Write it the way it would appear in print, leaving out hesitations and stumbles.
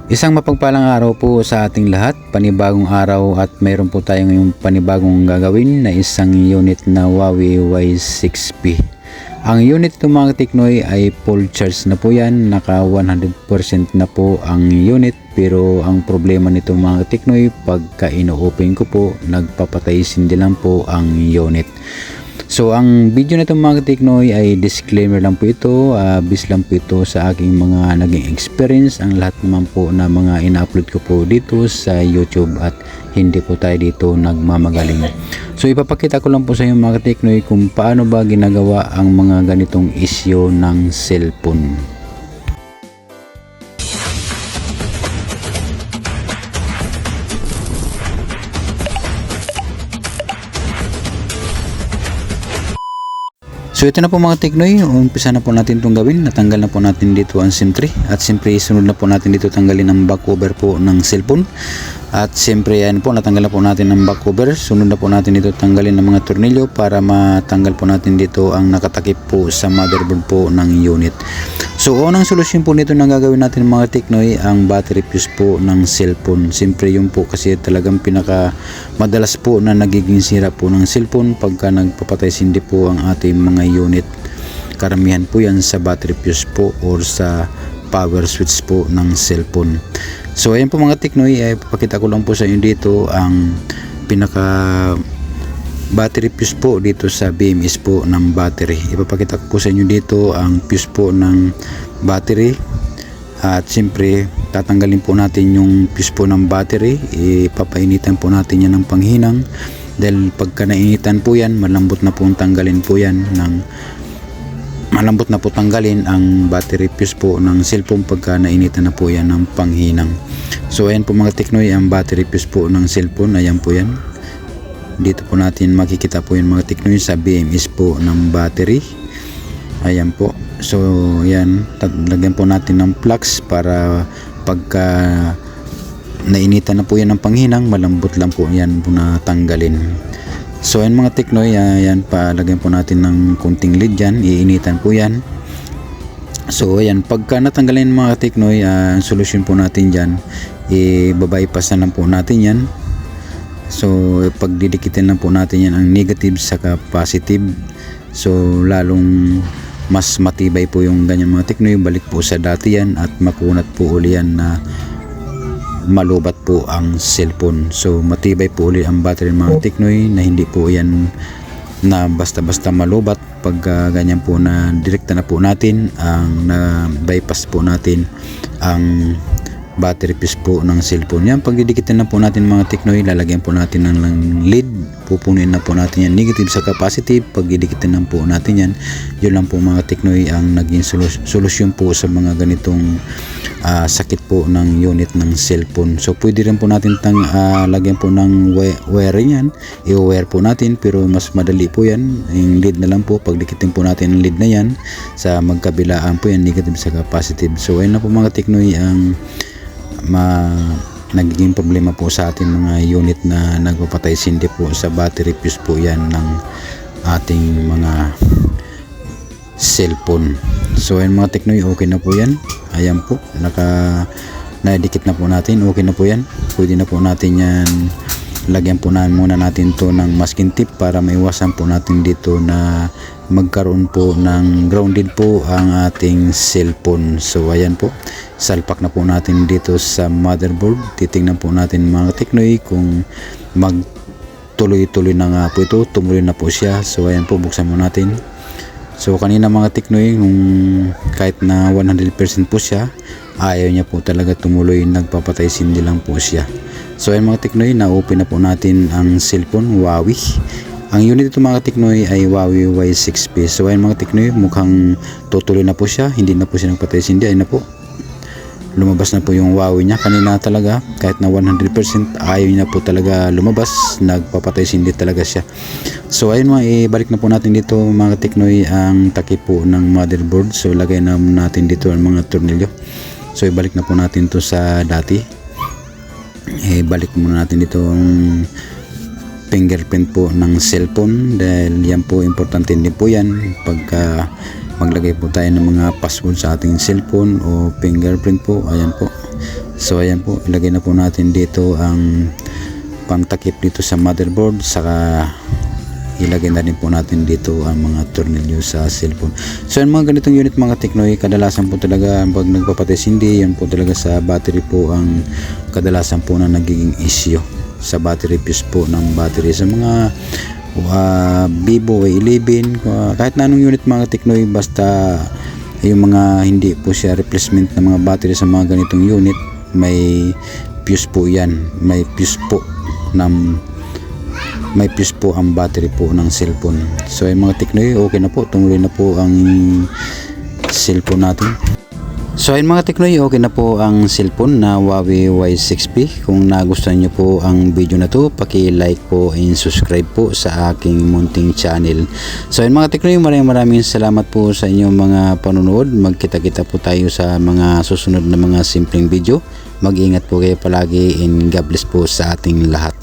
Isang mapagpalang araw po sa ating lahat, panibagong araw at mayroon po tayo ngayong panibagong gagawin na isang unit na Huawei Y6P. Ang unit ng mga Teknoy ay full charge na po yan, naka 100% na po ang unit, pero ang problema nito mga Teknoy, pagka ino-open ko po, nagpapatay sindi lang po ang unit. So ang video na itong mga Teknoy ay disclaimer lang po ito, based lang po ito sa aking mga naging experience. Ang lahat naman po na mga ina-upload ko po dito sa YouTube at hindi po tayo dito nagmamagaling. So ipapakita ko lang po sa inyo mga Teknoy kung paano ba ginagawa ang mga ganitong issue ng cellphone. So ito na po mga Teknoy, umpisa na po natin itong gawin. Natanggal na po natin dito ang SIM3 at siyempre sunod na po natin dito tanggalin ang back cover po ng cellphone. At siyempre yan po, natanggal na po natin ang back cover. Sunod na po natin dito tanggalin ang mga tornilyo para matanggal po natin dito ang nakatakip po sa motherboard po ng unit. So unang solusyon po nito na gagawin natin mga Teknoy, ang battery fuse po ng cellphone. Siyempre yun po kasi talagang pinaka madalas po na nagiging sira po ng cellphone pagka nagpapatay sindi po ang ating mga unit. Karamihan po yan sa battery fuse po or sa power switch po ng cellphone. So ayan po mga Teknoy, ipapakita ko lang po sa inyo dito ang pinaka battery fuse po dito sa BMS po ng battery. Ipapakita ko po sa inyo dito ang fuse po ng battery. At siyempre tatanggalin po natin yung fuse po ng battery, ipapainitan po natin yan ng panghinang, dahil pagka nainitan po yan, malambot na po tanggalin po yan malambot na po tanggalin ang battery fuse po ng cellphone pagka nainitan na po yan ng panghinang. So ayan po mga Teknoy, ang battery fuse po ng cellphone, ayan po yan. Dito po natin makikita po yung mga Teknoy sa BMS po ng battery. Ayan po. So yan, lagyan po natin ng flux para pagka nainitan na po yan ng panghinang, malambot lang po yan po na tanggalin. So ayan mga Teknoy, ayan pa, lagyan po natin ng kunting lead dyan, iinitan po yan. So ayan, pagka natanggalin mga Teknoy, ang solusyon po natin dyan, i-bypass na lang po natin yan. So pagdidikitin lang po natin yan ang negative saka positive. So lalong mas matibay po yung ganyan mga Teknoy, balik po sa dati yan at makunat po uli yan na malubat po ang cellphone. So matibay po uli ang battery mga Teknoy, na hindi po yan na basta-basta malubat. Pag ganyan po na direkta na po natin ang na bypass po natin ang battery fuse po ng cellphone. Yan, pag didikitin na po natin mga Teknoy, lalagyan po natin ng lead, pupunuin na po natin yan negative sa positive. Pag didikitin na po natin yan, yun lang po mga Teknoy ang naging solusyon po sa mga ganitong sakit po ng unit ng cellphone. So pwede rin po natin lagyan po ng wiring yan, i-wire po natin, pero mas madali po yan, yung lead na lang po. Pag dikitin po natin ang lead na yan sa magkabilaan po yan, negative sa positive. So ayun na po mga Teknoy ang nagiging problema po sa ating mga unit na nagpapatay sindi po sa battery fuse po yan ng ating mga cellphone. So ayun mga Teknoy, okay na po yan. Ayan po, nadikit na po natin, okay na po yan. Pwede na po natin yan, lagyan po muna natin to ng masking tape para maiwasan po natin dito na magkaroon po ng grounded po ang ating cellphone. So ayan po, salpak na po natin dito sa motherboard. Titingnan po natin mga Teknoy kung magtuloy-tuloy na nga po ito, tumuloy na po siya. So ayan po, buksan mo natin. So kanina mga Teknoy, nung kahit na 100% po siya, ayaw niya po talaga tumuloy, nagpapatay sindi lang po siya. So ayan mga Teknoy, na-open na po natin ang cellphone Huawei. Ang unit ito mga Teknoy ay Huawei Y6P. So ayan mga Teknoy, mukhang tutuloy na po siya, hindi na po siya nagpatay sindi. Ayun na po, lumabas na po yung Huawei niya. Kanina talaga kahit na 100% ayaw niya po talaga lumabas, nagpapatay sindi talaga siya. So ayun mga, ibalik na po natin dito mga Teknoy ang takip po ng motherboard. So lagay na natin dito ang mga tornilyo. So ibalik na po natin to sa dati. Ibalik muna natin dito ang fingerprint po ng cellphone, dahil yan po importante din po yan pagka maglagay po tayo ng mga password sa ating cellphone o fingerprint po. Ayan po, So ayan po, ilagay na po natin dito ang pangtakip dito sa motherboard, saka ilagay na rin po natin dito ang mga tornilyo sa cellphone. So yung mga ganitong unit mga Teknoy, kadalasan po talaga pag nagpapatesindi, yan po talaga sa battery po ang kadalasan po na nagiging issue sa battery fuse po ng battery sa mga Vivo Y11, kahit na anong unit mga Teknoy, basta yung mga hindi po siya replacement ng mga battery sa mga ganitong unit, may fuse po yan, may fuse po ang battery po ng cellphone. So yung mga Teknoy, okay na po, tumuloy na po ang cellphone natin. So ayun mga Teknoy, okay na po ang cellphone na Huawei Y6P. Kung nagustuhan nyo po ang video na to, paki-like po and subscribe po sa aking munting channel. So ayun mga Teknoy, maraming salamat po sa inyong mga panonood. Magkita-kita po tayo sa mga susunod na mga simpleng video. Mag-ingat po kayo palagi and God bless po sa ating lahat.